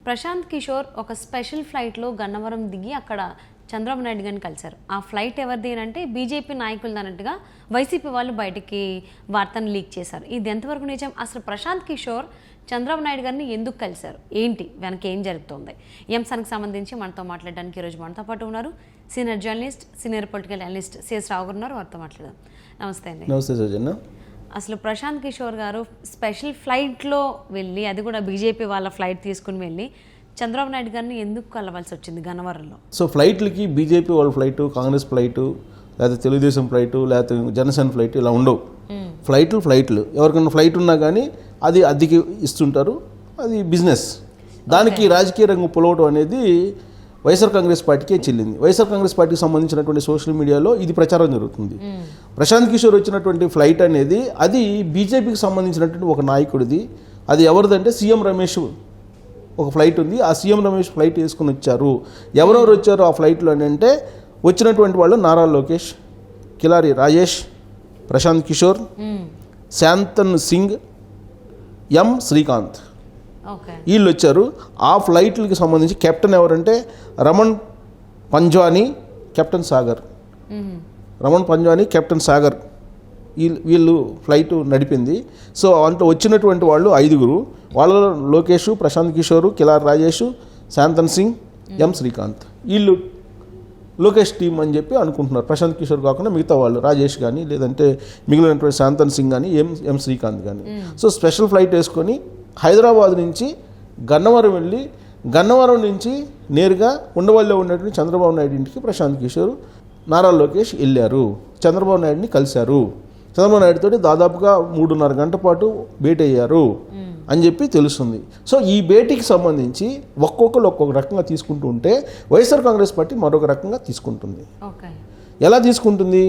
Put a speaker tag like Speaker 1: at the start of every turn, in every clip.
Speaker 1: ప్రశాంత్ కిషోర్ ఒక స్పెషల్ ఫ్లైట్లో గన్నవరం దిగి అక్కడ చంద్రబాబు నాయుడు గారిని కలిశారు. ఆ ఫ్లైట్ ఎవరిది అంటే బీజేపీ నాయకులది అన్నట్టుగా వైసీపీ వాళ్ళు బయటికి వార్తను లీక్ చేశారు. ఇది ఎంతవరకు నిజం? అసలు ప్రశాంత్ కిషోర్ చంద్రబాబు నాయుడు గారిని ఎందుకు కలిశారు, ఏంటి వెనక ఏం జరుగుతోంది, ఈ అంశానికి సంబంధించి మనతో మాట్లాడడానికి ఈరోజు మనతో పాటు ఉన్నారు senior journalist, senior political analyst C S Rao garu ఉన్నారు. వారితో మాట్లాడదాం. నమస్తే అండి.
Speaker 2: నమస్తే సౌజన్య.
Speaker 1: అసలు ప్రశాంత్ కిషోర్ గారు స్పెషల్ ఫ్లైట్లో వెళ్ళి, అది కూడా బీజేపీ వాళ్ళ ఫ్లైట్ తీసుకుని వెళ్ళి చంద్రబాబు నాయుడు గారిని ఎందుకు కలవాల్సి వచ్చింది గన్నవరంలో?
Speaker 2: సో ఫ్లైట్లకి బీజేపీ వాళ్ళ ఫ్లైటు, కాంగ్రెస్ ఫ్లైటు, లేకపోతే తెలుగుదేశం ఫ్లైటు, లేకపోతే జనసేన ఫ్లైట్ ఇలా ఉండవు. ఫ్లైట్లు ఎవరికైనా ఫ్లైట్ ఉన్నా కానీ అది అద్దెకి ఇస్తుంటారు, అది బిజినెస్. దానికి రాజకీయ రంగం పొలవటం అనేది వైఎస్ఆర్ కాంగ్రెస్ పార్టీకే చెల్లింది. వైఎస్ఆర్ కాంగ్రెస్ పార్టీకి సంబంధించినటువంటి సోషల్ మీడియాలో ఇది ప్రచారం జరుగుతుంది. ప్రశాంత్ కిషోర్ వచ్చినటువంటి ఫ్లైట్ అనేది అది బీజేపీకి సంబంధించినటువంటి ఒక నాయకుడిది. అది ఎవరిదంటే సీఎం రమేష్ ఒక ఫ్లైట్ ఉంది, ఆ సీఎం రమేష్ ఫ్లైట్ వేసుకుని వచ్చారు. ఎవరెవరు వచ్చారు ఆ ఫ్లైట్లో అని అంటే వచ్చినటువంటి వాళ్ళు నారా లోకేష్, కిలారి రాజేష్, ప్రశాంత్ కిషోర్, శాంతన్ సింగ్, ఎం శ్రీకాంత్, వీళ్ళు వచ్చారు. ఆ ఫ్లైట్లకి సంబంధించి కెప్టెన్ ఎవరంటే రమణ్ పంజ్వానీ, కెప్టెన్ సాగర్. రమణ్ పంజ్వానీ, కెప్టెన్ సాగర్ వీళ్ళు ఫ్లైట్ నడిపింది. సో అంత వచ్చినటువంటి వాళ్ళు 5. వాళ్ళలో లోకేష్, ప్రశాంత్ కిషోర్, కిలార్ రాజేష్, శాంతన్ సింగ్, ఎం శ్రీకాంత్. వీళ్ళు లోకేష్ టీం అని చెప్పి అనుకుంటున్నారు. ప్రశాంత్ కిషోర్ కాకుండా మిగతా వాళ్ళు రాజేష్ కానీ, లేదంటే మిగిలినటువంటి శాంతన్ సింగ్ కానీ, ఎం శ్రీకాంత్ కానీ. సో స్పెషల్ ఫ్లైట్ వేసుకొని హైదరాబాద్ నుంచి గన్నవరం వెళ్ళి, గన్నవరం నుంచి నేరుగా ఉండవల్లిలో ఉన్నటువంటి చంద్రబాబు నాయుడు ఇంటికి ప్రశాంత్ కిషోర్, నారా లోకేష్ వెళ్ళారు. చంద్రబాబు నాయుడిని కలిశారు. చంద్రబాబు నాయుడుతో దాదాపుగా 3.5 గంటల పాటు భేటీ అయ్యారు అని చెప్పి తెలుస్తుంది. సో ఈ భేటీకి సంబంధించి ఒక్కొక్కరు ఒక్కొక్క రకంగా తీసుకుంటూ ఉంటే వైఎస్ఆర్ కాంగ్రెస్ పార్టీ మరొక రకంగా తీసుకుంటుంది. ఎలా తీసుకుంటుంది?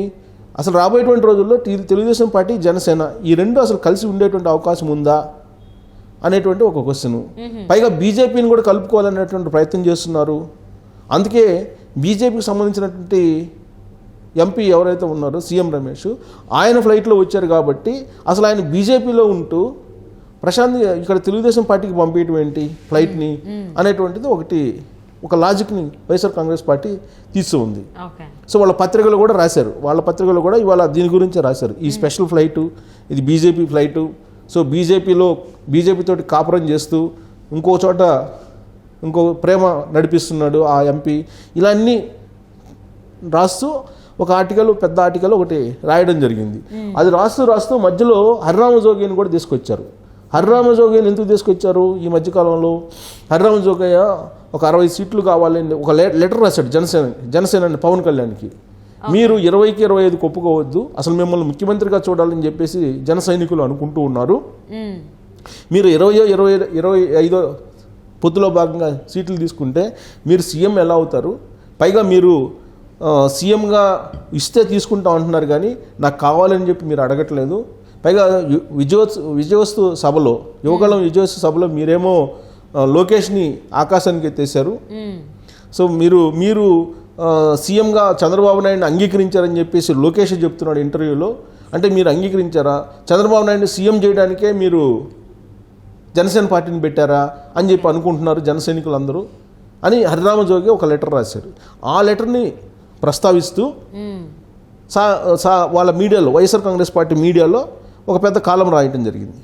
Speaker 2: అసలు రాబోయేటువంటి రోజుల్లో తెలుగుదేశం పార్టీ, జనసేన ఈ రెండు అసలు కలిసి ఉండేటువంటి అవకాశం ఉందా అనేటువంటి ఒక క్వశ్చన్. పైగా బీజేపీని కూడా కలుపుకోవాలనేటువంటి ప్రయత్నం చేస్తున్నారు. అందుకే బీజేపీకి సంబంధించినటువంటి ఎంపీ ఎవరైతే ఉన్నారో సీఎం రమేష్, ఆయన ఫ్లైట్లో వచ్చారు కాబట్టి అసలు ఆయన బీజేపీలో ఉంటూ ప్రశాంత్ ఇక్కడ తెలుగుదేశం పార్టీకి పంపించడం ఏంటి ఫ్లైట్ని అనేటువంటిది ఒక లాజిక్ని వైఎస్ఆర్ కాంగ్రెస్ పార్టీ తీస్తూ ఉంది. సో వాళ్ళ పత్రికలు కూడా రాశారు. వాళ్ళ పత్రికలు కూడా ఇవాళ దీని గురించే రాశారు. ఈ స్పెషల్ ఫ్లైటు ఇది బీజేపీ ఫ్లైటు. సో బీజేపీతోటి కాపురం చేస్తూ ఇంకో చోట ఇంకో ప్రేమ నడిపిస్తున్నాడు ఆ ఎంపీ. ఇలా అన్నీ రాస్తూ ఒక ఆర్టికల్, పెద్ద ఆర్టికల్ ఒకటి రాయడం జరిగింది. అది రాస్తూ మధ్యలో హరిరామ జోగిని కూడా తీసుకొచ్చారు. హరిరామ జోగిని ఎందుకు తీసుకొచ్చారు ఈ మధ్యకాలంలో? హరిరామ జోగయ్య ఒక 60 సీట్లు కావాలని ఒక లెటర్ రాశాడు జనసేన పవన్ కళ్యాణ్కి. మీరు 20కి 25 ఒప్పుకోవద్దు, అసలు మిమ్మల్ని ముఖ్యమంత్రిగా చూడాలని చెప్పేసి జన సైనికులు అనుకుంటూ ఉన్నారు. మీరు 20-25 పొత్తులో భాగంగా సీట్లు తీసుకుంటే మీరు సీఎం ఎలా అవుతారు? పైగా మీరు సీఎంగా ఇస్తే తీసుకుంటాం అంటున్నారు, కానీ నాకు కావాలని చెప్పి మీరు అడగట్లేదు. పైగా విజయోత్సవ సభలో, యువగళం విజయోత్సవ సభలో మీరేమో లోకేష్ని ఆకాశానికి ఎత్తేసారు. సో మీరు సీఎంగా చంద్రబాబు నాయుడిని అంగీకరించారని చెప్పేసి లోకేష్ చెప్తున్నాడు ఇంటర్వ్యూలో. అంటే మీరు అంగీకరించారా? చంద్రబాబు నాయుడిని సీఎం చేయడానికే మీరు జనసేన పార్టీని పెట్టారా అని చెప్పి అనుకుంటున్నారు జన సైనికులందరూ అని హరిరామ జోగి ఒక లెటర్ రాశాడు. ఆ లెటర్ని ప్రస్తావిస్తూ వాళ్ళ మీడియాలో, వైఎస్ఆర్ కాంగ్రెస్ పార్టీ మీడియాలో ఒక పెద్ద కాలం రాయటం జరిగింది.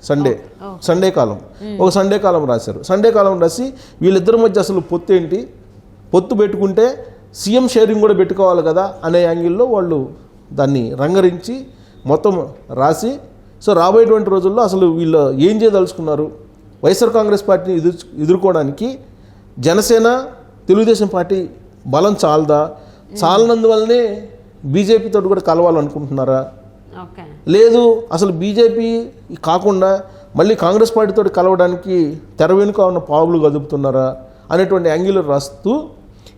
Speaker 2: సండే కాలం, ఒక సండే కాలం రాశారు. సండే కాలం రాసి వీళ్ళిద్దరి మధ్య అసలు పొత్తు ఏంటి, పొత్తు పెట్టుకుంటే సీఎం షేరింగ్ కూడా పెట్టుకోవాలి కదా అనే యాంగిల్లో వాళ్ళు దాన్ని రంగరించి మొత్తం రాసి, సో రాబోయేటువంటి రోజుల్లో అసలు వీళ్ళు ఏం చేయదలుచుకున్నారు, వైఎస్ఆర్ కాంగ్రెస్ పార్టీని ఎదుర్కోవడానికి జనసేన, తెలుగుదేశం పార్టీ బలం చాలనందువల్లనే బీజేపీతో కూడా కలవాలనుకుంటున్నారా, లేదు అసలు బీజేపీ కాకుండా మళ్ళీ కాంగ్రెస్ పార్టీతో కలవడానికి తెర వెనుక ఉన్న పావులు గదుపుతున్నారా అనేటువంటి యాంగిల్ రాస్తూ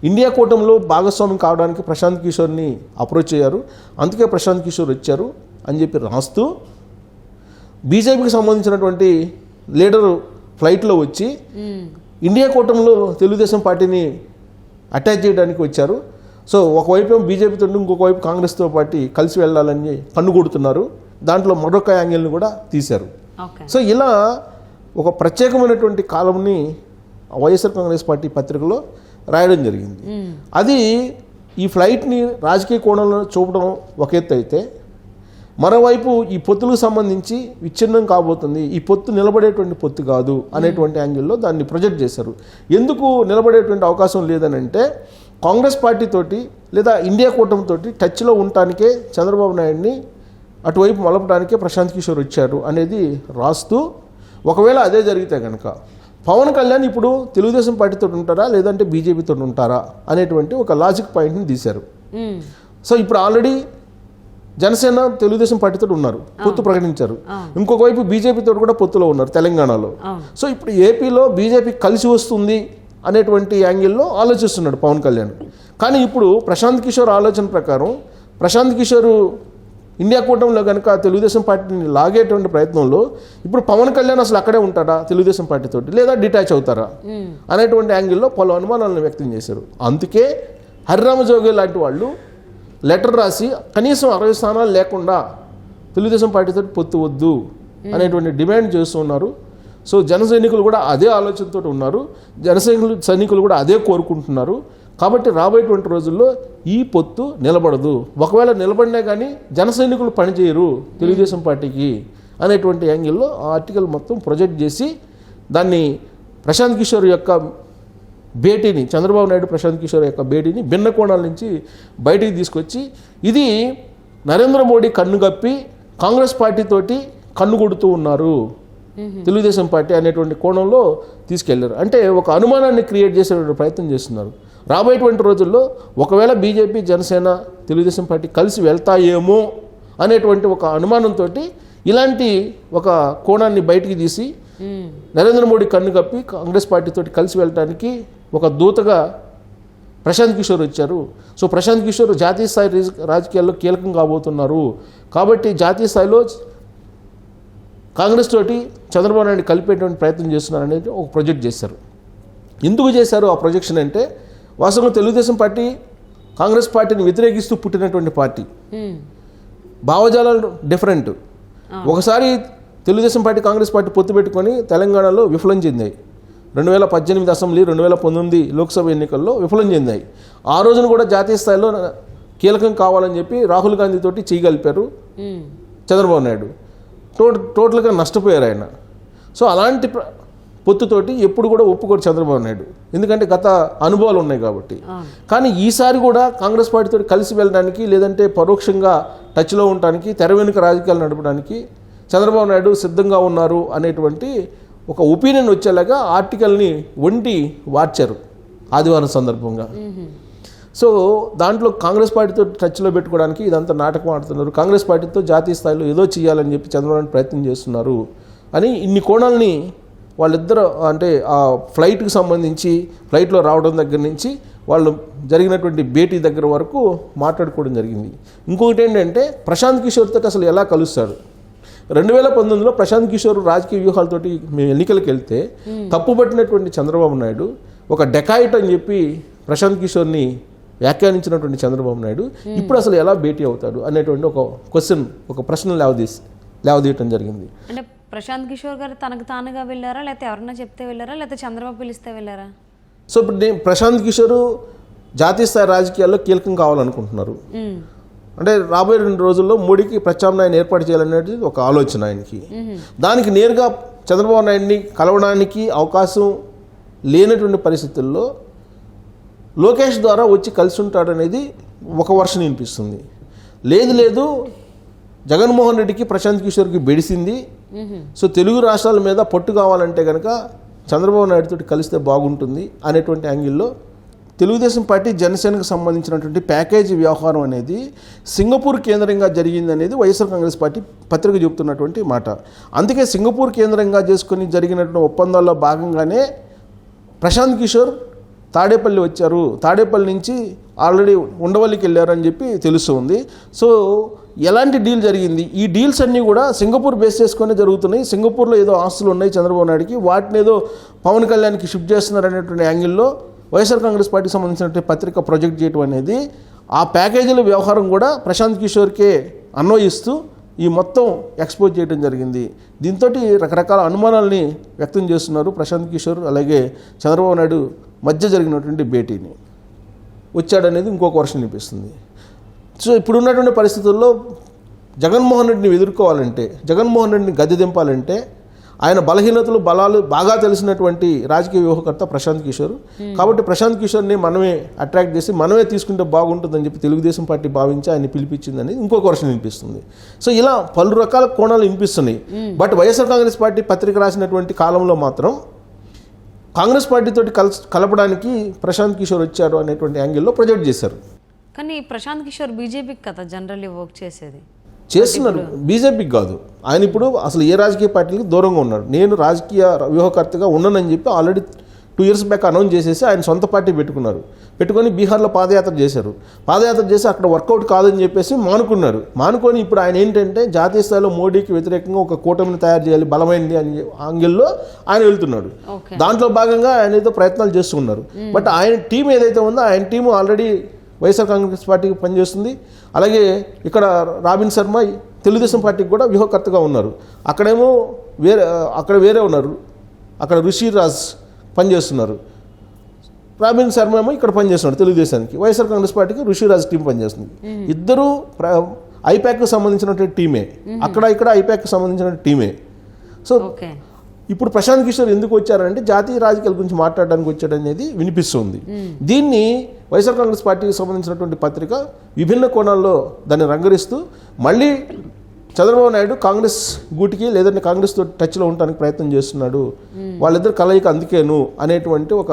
Speaker 2: ఇండియా కూటమిలో భాగస్వామ్యం కావడానికి ప్రశాంత్ కిషోర్ని అప్రోచ్ అయ్యారు. అందుకే ప్రశాంత్ కిషోర్ వచ్చారు అని చెప్పి రాస్తూ బీజేపీకి సంబంధించినటువంటి లీడరు ఫ్లైట్లో వచ్చి ఇండియా కూటమిలో తెలుగుదేశం పార్టీని అటాచ్ చేయడానికి వచ్చారు. సో ఒకవైపు బీజేపీతో ఇంకొక వైపు కాంగ్రెస్తో పార్టీ కలిసి వెళ్ళాలని కన్నుగొడుతున్నారు. దాంట్లో మరొక యాంగిల్ని కూడా తీశారు. సో ఇలా ఒక ప్రత్యేకమైనటువంటి కాలంని వైఎస్ఆర్ కాంగ్రెస్ పార్టీ పత్రికలో రాయడం జరిగింది. అది ఈ ఫ్లైట్ని రాజకీయ కోణంలో చూపడం ఒక ఎత్తు అయితే, మరోవైపు ఈ పొత్తులకు సంబంధించి విచ్ఛిన్నం కాబోతుంది, ఈ పొత్తు నిలబడేటువంటి పొత్తు కాదు అనేటువంటి యాంగిల్లో దాన్ని ప్రొజెక్ట్ చేశారు. ఎందుకు నిలబడేటువంటి అవకాశం లేదని అంటే, కాంగ్రెస్ పార్టీతోటి లేదా ఇండియా కూటమితోటి టచ్లో ఉండటానికే చంద్రబాబు నాయుడిని అటువైపు మలపడానికే ప్రశాంత్ కిషోర్ వచ్చారు అనేది రాస్తూ, ఒకవేళ అదే జరిగితే కనుక పవన్ కళ్యాణ్ ఇప్పుడు తెలుగుదేశం పార్టీతో ఉంటారా లేదంటే బీజేపీతో ఉంటారా అనేటువంటి ఒక లాజిక్ పాయింట్ని తీశారు. సో ఇప్పుడు ఆల్రెడీ జనసేన తెలుగుదేశం పార్టీతో ఉన్నారు, పొత్తు ప్రకటించారు. ఇంకొక వైపు బీజేపీతో కూడా పొత్తులో ఉన్నారు తెలంగాణలో. సో ఇప్పుడు ఏపీలో బీజేపీ కలిసి వస్తుంది అనేటువంటి యాంగిల్లో ఆలోచిస్తున్నాడు పవన్ కళ్యాణ్. కానీ ఇప్పుడు ప్రశాంత్ కిషోర్ ఆలోచన ప్రకారం ప్రశాంత్ కిషోర్ ఇండియా కూటమిలో కనుక తెలుగుదేశం పార్టీని లాగేటువంటి ప్రయత్నంలో ఇప్పుడు పవన్ కళ్యాణ్ అసలు అక్కడే ఉంటారా తెలుగుదేశం పార్టీతోటి, లేదా డిటాచ్ అవుతారా అనేటువంటి యాంగిల్లో పలు అనుమానాలను వ్యక్తం చేశారు. అందుకే హరిరామజోగి లాంటి వాళ్ళు లెటర్ రాసి కనీసం 60 స్థానాలు లేకుండా తెలుగుదేశం పార్టీతో పొత్తు వద్దు అనేటువంటి డిమాండ్ చేస్తున్నారు. సో జన సైనికులు కూడా అదే ఆలోచనతో ఉన్నారు, సైనికులు కూడా అదే కోరుకుంటున్నారు. కాబట్టి రాబోయేటువంటి రోజుల్లో ఈ పొత్తు నిలబడదు. ఒకవేళ నిలబడినా కానీ జన సైనికులు పనిచేయరు తెలుగుదేశం పార్టీకి అనేటువంటి యాంగిల్లో ఆ ఆర్టికల్ మొత్తం ప్రొజెక్ట్ చేసి దాన్ని ప్రశాంత్ కిషోర్ యొక్క భేటీని, చంద్రబాబు నాయుడు ప్రశాంత్ కిషోర్ యొక్క భేటీని భిన్న కోణాల నుంచి బయటికి తీసుకొచ్చి, ఇది నరేంద్ర మోడీ కన్నుగప్పి కాంగ్రెస్ పార్టీతోటి కన్నుగొడుతూ ఉన్నారు తెలుగుదేశం పార్టీ అనేటువంటి కోణంలో తీసుకెళ్లారు. అంటే ఒక అనుమానాన్ని క్రియేట్ చేసేటువంటి ప్రయత్నం చేస్తున్నారు. రాబోయేటువంటి రోజుల్లో ఒకవేళ బీజేపీ జనసేన తెలుగుదేశం పార్టీ కలిసి వెళ్తాయేమో అనేటువంటి ఒక అనుమానంతో ఇలాంటి ఒక కోణాన్ని బయటికి తీసి నరేంద్ర మోడీ కన్ను కప్పి కాంగ్రెస్ పార్టీతో కలిసి వెళ్ళడానికి ఒక దూతగా ప్రశాంత్ కిషోర్ వచ్చారు. సో ప్రశాంత్ కిషోర్ జాతీయ స్థాయి రాజకీయాల్లో కీలకం కాబోతున్నారు. కాబట్టి జాతీయ స్థాయిలో కాంగ్రెస్ తోటి చంద్రబాబు నాయుడు కలిపేటువంటి ప్రయత్నం చేస్తున్నారు అనేది ఒక ప్రొజెక్ట్ చేశారు. ఎందుకు చేశారు ఆ ప్రొజెక్షన్ అంటే, వాస్తవంగా తెలుగుదేశం పార్టీ కాంగ్రెస్ పార్టీని వ్యతిరేకిస్తూ పుట్టినటువంటి పార్టీ, భావజాలాలు డిఫరెంట్. ఒకసారి తెలుగుదేశం పార్టీ కాంగ్రెస్ పార్టీ పొత్తు పెట్టుకొని తెలంగాణలో విఫలం చెందాయి. 2018 అసెంబ్లీ, 2019 లోక్సభ ఎన్నికల్లో విఫలం చెందాయి. ఆ రోజున కూడా జాతీయ స్థాయిలో కీలకం కావాలని చెప్పి రాహుల్ గాంధీ తోటి చేయగలిపారు చంద్రబాబు నాయుడు. టోటల్గా నష్టపోయారు ఆయన. సో అలాంటి పొత్తుతోటి ఎప్పుడు కూడా ఒప్పుకోరు చంద్రబాబు నాయుడు, ఎందుకంటే గత అనుభవాలు ఉన్నాయి కాబట్టి. కానీ ఈసారి కూడా కాంగ్రెస్ పార్టీతో కలిసి వెళ్ళడానికి, లేదంటే పరోక్షంగా టచ్లో ఉండడానికి, తెర వెనుక రాజకీయాలు నడపడానికి చంద్రబాబు నాయుడు సిద్ధంగా ఉన్నారు అనేటువంటి ఒక ఒపీనియన్ వచ్చేలాగా ఆర్టికల్ని వార్చారు ఆదివారం సందర్భంగా. సో దాంట్లో కాంగ్రెస్ పార్టీతో టచ్లో పెట్టుకోవడానికి ఇదంతా నాటకం ఆడుతున్నారు, కాంగ్రెస్ పార్టీతో జాతీయ స్థాయిలో ఏదో చేయాలని చెప్పి చంద్రబాబు నాయుడు ప్రయత్నం చేస్తున్నారు అని ఇన్ని కోణాలని వాళ్ళిద్దరు, అంటే ఆ ఫ్లైట్కి సంబంధించి ఫ్లైట్లో రావడం దగ్గర నుంచి వాళ్ళు జరిగినటువంటి భేటీ దగ్గర వరకు మాట్లాడుకోవడం జరిగింది. ఇంకొకటి ఏంటంటే, ప్రశాంత్ కిషోర్తో అసలు ఎలా కలుస్తాడు. 2019లో ప్రశాంత్ కిషోర్ రాజకీయ వ్యూహాలతోటి మేము ఎన్నికలకు వెళ్తే తప్పుపట్టినటువంటి చంద్రబాబు నాయుడు ఒక డెకాయిట్ అని చెప్పి ప్రశాంత్ కిషోర్ని వ్యాఖ్యానించినటువంటి చంద్రబాబు నాయుడు ఇప్పుడు అసలు ఎలా భేటీ అవుతాడు అనేటువంటి ఒక క్వశ్చన్, ఒక ప్రశ్న లేవదీయటం జరిగింది.
Speaker 1: అంటే ప్రశాంత్ కిషోర్ గారు తనకు తానుగా వెళ్ళారా, లేకపోతే ఎవరన్నా చెప్తే వెళ్ళారా, లేకపోతే చంద్రబాబు పిలిస్తే వెళ్ళారా?
Speaker 2: సో ఇప్పుడు ప్రశాంత్ కిషోర్ జాతీయ స్థాయి రాజకీయాల్లో కీలకం కావాలనుకుంటున్నారు. అంటే రాబోయే 2 రోజుల్లో మోడీకి ప్రత్యామ్నాయాన్ని ఏర్పాటు చేయాలనేది ఒక ఆలోచన ఆయనకి. దానికి నేరుగా చంద్రబాబు నాయుడిని కలవడానికి అవకాశం లేనటువంటి పరిస్థితుల్లో లోకేష్ ద్వారా వచ్చి కలిసి ఉంటాడనేది ఒక వర్షన్ వినిపిస్తుంది. లేదు జగన్మోహన్ రెడ్డికి ప్రశాంత్ కిషోర్కి బెడిసింది. సో తెలుగు రాష్ట్రాల మీద పట్టు కావాలంటే కనుక చంద్రబాబు నాయుడుతో కలిస్తే బాగుంటుంది అనేటువంటి యాంగిల్లో తెలుగుదేశం పార్టీ జనసేనకు సంబంధించినటువంటి ప్యాకేజీ వ్యవహారం అనేది సింగపూర్ కేంద్రంగా జరిగిందనేది వైఎస్ఆర్ కాంగ్రెస్ పార్టీ పత్రిక చెబుతున్నటువంటి మాట. అందుకే సింగపూర్ కేంద్రంగా చేసుకుని జరిగినటువంటి ఒప్పందాల్లో భాగంగానే ప్రశాంత్ కిషోర్ తాడేపల్లి వచ్చారు, తాడేపల్లి నుంచి ఆల్రెడీ ఉండవల్లికి వెళ్ళారని చెప్పి తెలుస్తుంది. సో ఎలాంటి డీల్ జరిగింది, ఈ డీల్స్ అన్నీ కూడా సింగపూర్ బేస్ చేసుకునే జరుగుతున్నాయి. సింగపూర్లో ఏదో ఆస్తులు ఉన్నాయి చంద్రబాబు నాయుడికి, వాటిని ఏదో పవన్ కళ్యాణ్కి షిఫ్ట్ చేస్తున్నారు అనేటువంటి యాంగిల్లో వైఎస్ఆర్ కాంగ్రెస్ పార్టీకి సంబంధించినటువంటి పత్రిక ప్రొజెక్ట్ చేయడం అనేది, ఆ ప్యాకేజీల వ్యవహారం కూడా ప్రశాంత్ కిషోర్కే అన్వయిస్తూ ఈ మొత్తం ఎక్స్పోజ్ చేయడం జరిగింది. దీంతో రకరకాల అనుమానాల్ని వ్యక్తం చేస్తున్నారు ప్రశాంత్ కిషోర్ అలాగే చంద్రబాబు నాయుడు మధ్య జరిగినటువంటి భేటీని. వచ్చాడనేది ఇంకొక వర్షన్ అనిపిస్తుంది. సో ఇప్పుడున్నటువంటి పరిస్థితుల్లో జగన్మోహన్ రెడ్డిని ఎదుర్కోవాలంటే, జగన్మోహన్ రెడ్డిని గద్దె దింపాలంటే ఆయన బలహీనతలు బలాలు బాగా తెలిసినటువంటి రాజకీయ వ్యూహకర్త ప్రశాంత్ కిషోర్. కాబట్టి ప్రశాంత్ కిషోర్ని మనమే అట్రాక్ట్ చేసి మనమే తీసుకుంటే బాగుంటుందని చెప్పి తెలుగుదేశం పార్టీ భావించి ఆయన పిలిపించిందని ఇంకొక వర్షన్ వినిపిస్తుంది. సో ఇలా పలు రకాల కోణాలు వినిపిస్తున్నాయి. బట్ వైఎస్ఆర్ కాంగ్రెస్ పార్టీ పత్రిక రాసినటువంటి కాలంలో మాత్రం కాంగ్రెస్ పార్టీతో కలపడానికి ప్రశాంత్ కిషోర్ వచ్చారు అనేటువంటి యాంగిల్లో ప్రొజెక్ట్ చేశారు.
Speaker 1: కానీ ప్రశాంత్ కిషోర్ బీజేపీకి కదా జనరల్లీ వర్క్ చేసేది.
Speaker 2: చేస్తున్నారు, బీజేపీకి కాదు. ఆయన ఇప్పుడు అసలు ఏ రాజకీయ పార్టీకి దూరంగా ఉన్నాడు. నేను రాజకీయ వ్యూహకర్తగా ఉన్నానని చెప్పి ఆల్రెడీ 2 years బ్యాక్ అనౌన్స్ చేసేసి ఆయన సొంత పార్టీ పెట్టుకొని బీహార్లో పాదయాత్ర చేశారు. పాదయాత్ర చేసి అక్కడ వర్కౌట్ కాదని చెప్పేసి మానుకొని ఇప్పుడు ఆయన ఏంటంటే జాతీయ స్థాయిలో మోడీకి వ్యతిరేకంగా ఒక కూటమిని తయారు చేయాలి బలమైంది అని యాంగిల్లో ఆయన వెళ్తున్నాడు. దాంట్లో భాగంగా ఆయన ఏదో ప్రయత్నాలు చేస్తున్నారు. బట్ ఆయన టీం ఏదైతే ఉందో ఆయన టీము ఆల్రెడీ వైఎస్ఆర్ కాంగ్రెస్ పార్టీకి పనిచేస్తుంది. అలాగే ఇక్కడ రాబిన్ శర్మ తెలుగుదేశం పార్టీకి కూడా వ్యూహకర్తగా ఉన్నారు. అక్కడ వేరే ఉన్నారు. అక్కడ ఋషిరాజ్ పనిచేస్తున్నారు. రాబిన్ శర్మ ఏమో ఇక్కడ పనిచేస్తున్నాడు తెలుగుదేశానికి. వైఎస్ఆర్ కాంగ్రెస్ పార్టీకి ఋషిరాజ్ టీం పనిచేస్తుంది. ఇద్దరు ఐపాక్కి సంబంధించినటువంటి టీమే. ఇక్కడ ఐపాక్కి సంబంధించిన టీమే. సో ఇప్పుడు ప్రశాంత్ కిషోర్ ఎందుకు వచ్చారంటే జాతీయ రాజకీయాల గురించి మాట్లాడడానికి వచ్చాడనేది వినిపిస్తుంది. దీన్ని వైఎస్ఆర్ కాంగ్రెస్ పార్టీకి సంబంధించినటువంటి పత్రిక విభిన్న కోణాల్లో దాన్ని రంగరిస్తూ మళ్ళీ చంద్రబాబు నాయుడు కాంగ్రెస్ గూటికి లేదంటే కాంగ్రెస్తో టచ్లో ఉండడానికి ప్రయత్నం చేస్తున్నాడు, వాళ్ళిద్దరు కలయిక అందుకేను అనేటువంటి ఒక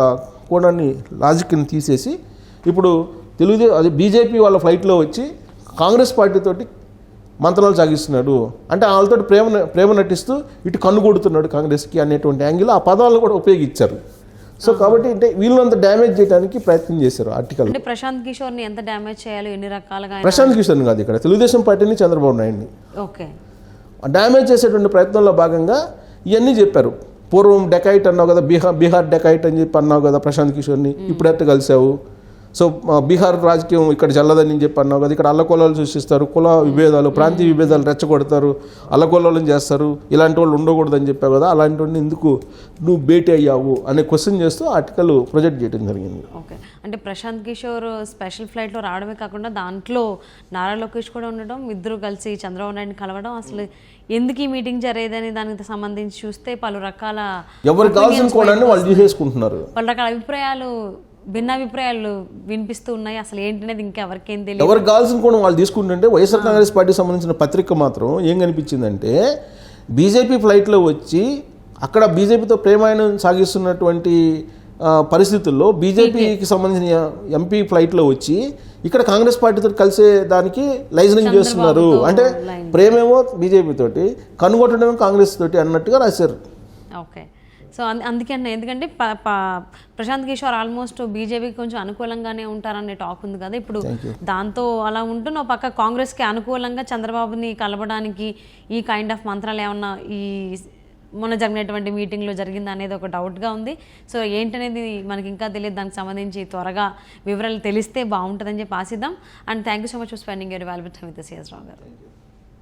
Speaker 2: కోణాన్ని లాజిక్ని తీసేసి ఇప్పుడు అది బీజేపీ వాళ్ళ ఫ్లైట్లో వచ్చి కాంగ్రెస్ పార్టీతోటి మంత్రాలు సాగిస్తున్నాడు అంటే వాళ్ళతో ప్రేమ నటిస్తూ ఇటు కన్ను కొడుతున్నాడు కాంగ్రెస్కి అనేటువంటి యాంగిల్ ఆ పదాలను కూడా ఉపయోగించారు. సో కాబట్టి అంటే వీళ్ళంత డ్యామేజ్ చేయడానికి ప్రయత్నం చేశారు ఆర్టికల్.
Speaker 1: అంటే ప్రశాంత్ కిషోర్ని ఎంత డ్యామేజ్ చేయాలి ఎన్ని రకాలుగా?
Speaker 2: ప్రశాంత్ కిషోర్ని కాదు, ఇక్కడ తెలుగుదేశం పార్టీని చంద్రబాబు నాయుడిని డ్యామేజ్ చేసేటువంటి ప్రయత్నంలో భాగంగా ఇవన్నీ చెప్పారు. పూర్వం డెకైట్ అన్నావు కదా, బీహార్ డెకైట్ అని చెప్పి అన్నావు కదా ప్రశాంత్ కిషోర్ని, ఇప్పుడు ఎట్ట కలిసావు? సో బీహార్ రాజకీయం ఇక్కడ చల్లదని చెప్పి అన్నావు కదా, ఇక్కడ అల్లకొల్లాలు సృష్టిస్తారు, కుల విభేదాలు ప్రాంతీయ విభేదాలు రెచ్చగొడతారు, అల్లకొల్లాలను చేస్తారు, ఇలాంటి వాళ్ళు ఉండకూడదని చెప్పావు కదా, అలాంటి వాడిని ఎందుకు నువ్వు భేటీ అయ్యావు అనే క్వశ్చన్ చేస్తూ ఆర్టికల్ ప్రొజెక్ట్ చేయడం జరిగింది.
Speaker 1: ఓకే, అంటే ప్రశాంత్ కిషోర్ స్పెషల్ ఫ్లైట్లో రావడమే కాకుండా దాంట్లో నారా లోకేష్ కూడా ఉండడం, ఇద్దరు కలిసి చంద్రబాబు నాయుడిని కలవడం, అసలు ఎందుకు ఈ మీటింగ్ జరిగేదని దానికి సంబంధించి చూస్తే పలు రకాల
Speaker 2: ఎవరికి కావాల్సిన కోణాన్ని వాళ్ళు తీసేసుకుంటున్నారు.
Speaker 1: పలు రకాల భిన్నాభిప్రాయాలు వినిపిస్తూ ఉన్నాయి. అసలు ఏంటనేది ఇంకెవరికేం తెలియదు.
Speaker 2: ఎవరికి కావాల్సిన కోణం వాళ్ళు తీసుకుంటుంటే వైఎస్ఆర్ కాంగ్రెస్ పార్టీకి సంబంధించిన పత్రిక మాత్రం ఏం కనిపించిందంటే బీజేపీ ఫ్లైట్లో వచ్చి అక్కడ బీజేపీతో ప్రేమాయణం సాగిస్తున్నటువంటి పరిస్థితుల్లో బీజేపీకి సంబంధించిన ఎంపీ ఫ్లైట్లో వచ్చి ఇక్కడ కాంగ్రెస్ పార్టీతో కలిసే దానికి లైజనింగ్ చేస్తున్నారు. అంటే ప్రేమేమో బీజేపీ తోటి, కనుగొట్టడమేమో కాంగ్రెస్ తోటి అన్నట్టుగా రాశారు.
Speaker 1: ఓకే, సో అందుకే అన్న ఎందుకంటే ప్రశాంత్ కిషోర్ ఆల్మోస్ట్ బీజేపీకి కొంచెం అనుకూలంగానే ఉంటారనే టాక్ ఉంది కదా ఇప్పుడు. దాంతో అలా ఉంటూ పక్క కాంగ్రెస్కి అనుకూలంగా చంద్రబాబుని కలపడానికి ఈ కైండ్ ఆఫ్ మంత్రాలు ఏమన్నా ఈ మొన్న జరిగినటువంటి మీటింగ్లో జరిగింది అనేది ఒక డౌట్గా ఉంది. సో ఏంటనేది మనకి ఇంకా తెలియదు. దానికి సంబంధించి త్వరగా వివరాలు తెలిస్తే బాగుంటుందని చెప్పి ఆశిద్దాం. And thank you so much for spending your valuable time with C S Rao గారు.